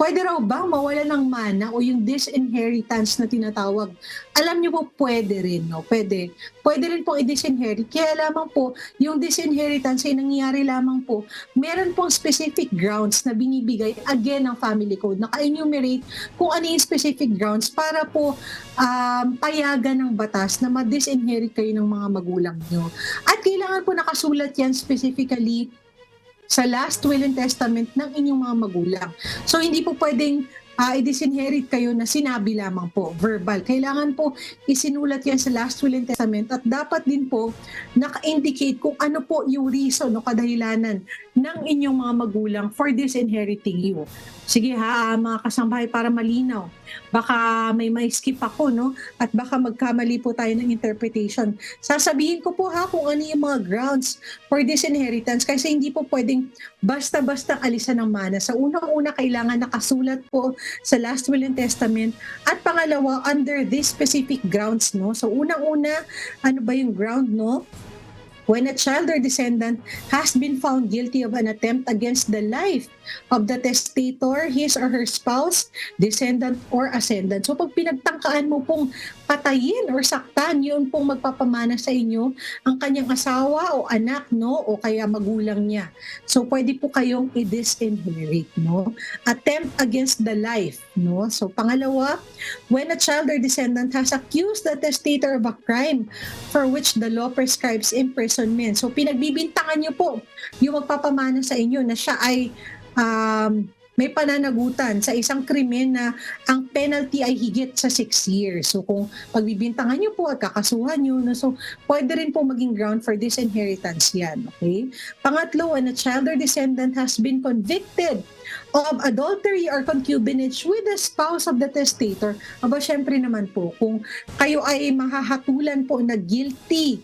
Puwede raw ba mawalan ng mana o yung disinheritance na tinatawag? Alam niyo po puwede rin 'no, puwede rin pong i-disinherit kaya lamang po yung disinheritance ay nangyayari lamang po meron pong specific grounds na binibigay again ng family code. Naka-enumerate kung ano yung specific grounds para po, payagan ng batas na ma-disinherit kayo ng mga magulang niyo. At kailangan po nakasulat yan specifically sa last will and testament ng inyong mga magulang. So hindi po pwedeng i-disinherit kayo na sinabi lamang po, verbal. Kailangan po isinulat yan sa last will and testament at dapat din po naka-indicate kung ano po yung reason o kadahilanan ng inyong mga magulang for disinheriting you. Sige ha, mga kasambahay, para malinaw. Baka may skip ako, no? At baka magkamali po tayo ng interpretation. Sasabihin ko po ha kung ano yung mga grounds for disinheritance kasi hindi po pwedeng basta-basta alisan ng mana. Sa unang-una, kailangan nakasulat po sa last will and testament. At pangalawa, under these specific grounds, no? So unang-una, ano ba yung ground, no? When a child or descendant has been found guilty of an attempt against the life of the testator, his or her spouse, descendant, or ascendant. So pag pinagtangkaan mo pong patayin or saktan, yun pong magpapamana sa inyo ang kanyang asawa o anak, no? O kaya magulang niya. So pwede po kayong i-disinherit, no? Attempt against the life, no? So pangalawa, when a child or descendant has accused the testator of a crime for which the law prescribes imprisonment. So pinagbibintangan niyo po yung magpapamana sa inyo na siya ay may pananagutan sa isang krimen na ang penalty ay higit sa 6 years. So kung pagbibintangan niyo po at kakasuhan niyo, no, so pwede rin po maging ground for disinheritance yan. Okay? Pangatlo, when a child or descendant has been convicted of adultery or concubinage with the spouse of the testator, aba syempre naman po, kung kayo ay mahahatulan po na guilty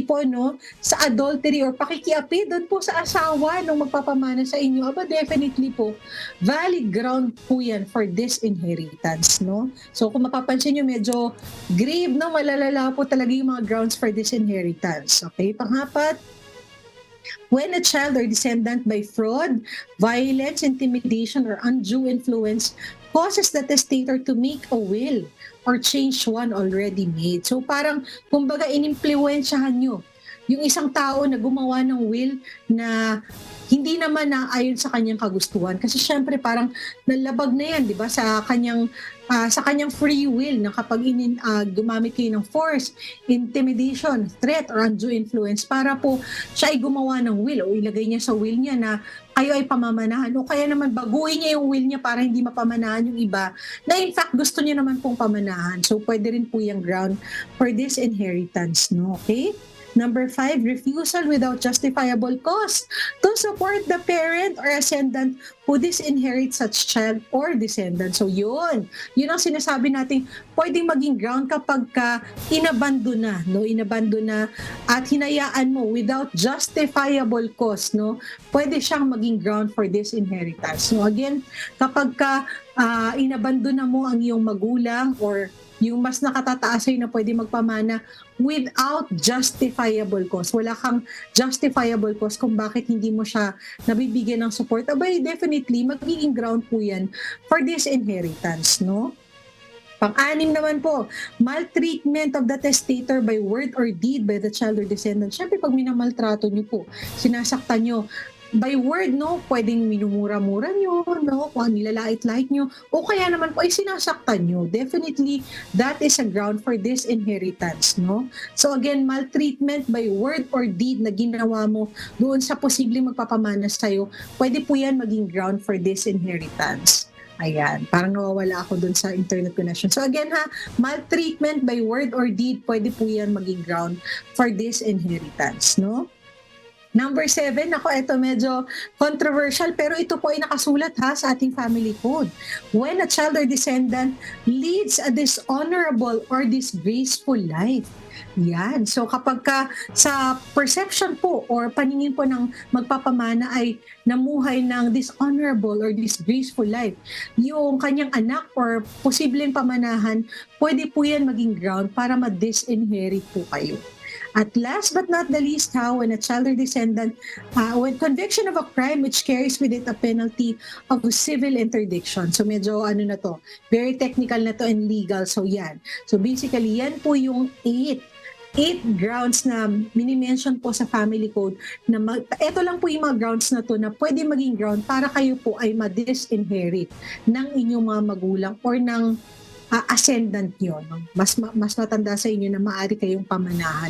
po no sa adultery or pakikiapi doon po sa asawa nung magpapamana sa inyo, aba definitely po valid ground po yan for disinheritance, no? So kung mapapansin nyo, medyo grave, no? Malalala po talaga yung mga grounds for disinheritance. Okay, pang-apat, when a child or descendant by fraud, violence, intimidation, or undue influence causes the testator to make a will or change one already made. So parang, kumbaga, inimpluwensyahan nyo yung isang tao na gumawa ng will na hindi naman na ayon sa kanyang kagustuhan. Kasi syempre parang nalabag na yan, di ba, sa kanyang free will na kapag gumamit kayo ng force, intimidation, threat, or undue influence para po siya ay gumawa ng will o ilagay niya sa will niya na kayo ay pamamanahan o kaya naman baguhin niya yung will niya para hindi mapamanahan yung iba na in fact gusto niya naman pong pamanahan. So pwede rin po yung ground for disinheritance, no? Okay? Number 5, refusal without justifiable cause to support the parent or ascendant who disinherits such child or descendant. So yun ang sinasabi natin, pwedeng maging ground kapag inabandon na, no? Inabandon na at hinayaan mo without justifiable cause, no? Pwede siyang maging ground for disinheritance. So again, kapag inabandon na mo ang iyong magulang or yung mas nakatataas ay na pwede magpamana without justifiable cause. Wala kang justifiable cause kung bakit hindi mo siya nabibigyan ng support. Abay, definitely, magiging ground po yan for disinheritance, no? Pang-anim naman po, maltreatment of the testator by word or deed by the child or descendant. Siyempre, pag minamaltrato nyo po, sinasaktan nyo, by word, no, pwedeng minumura-mura nyo, no, kung nilalait-lait nyo, o kaya naman po ay sinasaktan nyo. Definitely, that is a ground for disinheritance, no? So again, maltreatment by word or deed na ginawa mo doon sa posibleng magpapamana sa'yo, pwede po yan maging ground for disinheritance. Ayan, parang nawawala ako doon sa internet connection. So again ha, maltreatment by word or deed, pwede po yan maging ground for disinheritance, no? Number 7, ako ito medyo controversial pero ito po ay nakasulat ha sa ating family code. When a child or descendant leads a dishonorable or disgraceful life. Yan. So kapag sa perception po or paningin po ng magpapamana ay namuhay ng dishonorable or disgraceful life, yung kanyang anak or posibleng pamanahan, pwede po yan maging ground para ma-disinherit po kayo. At last but not the least, when a child or descendant, when conviction of a crime which carries with it a penalty of civil interdiction. So medyo ano na to, very technical na to and legal. So yan. So basically, yan po yung eight grounds na mini-mention po sa family code na ito lang po yung mga grounds na to na pwede maging ground para kayo po ay ma-disinherit ng inyong mga magulang or ng ascendant nyo. No? Mas matanda sa inyo na maaari kayong pamanahan.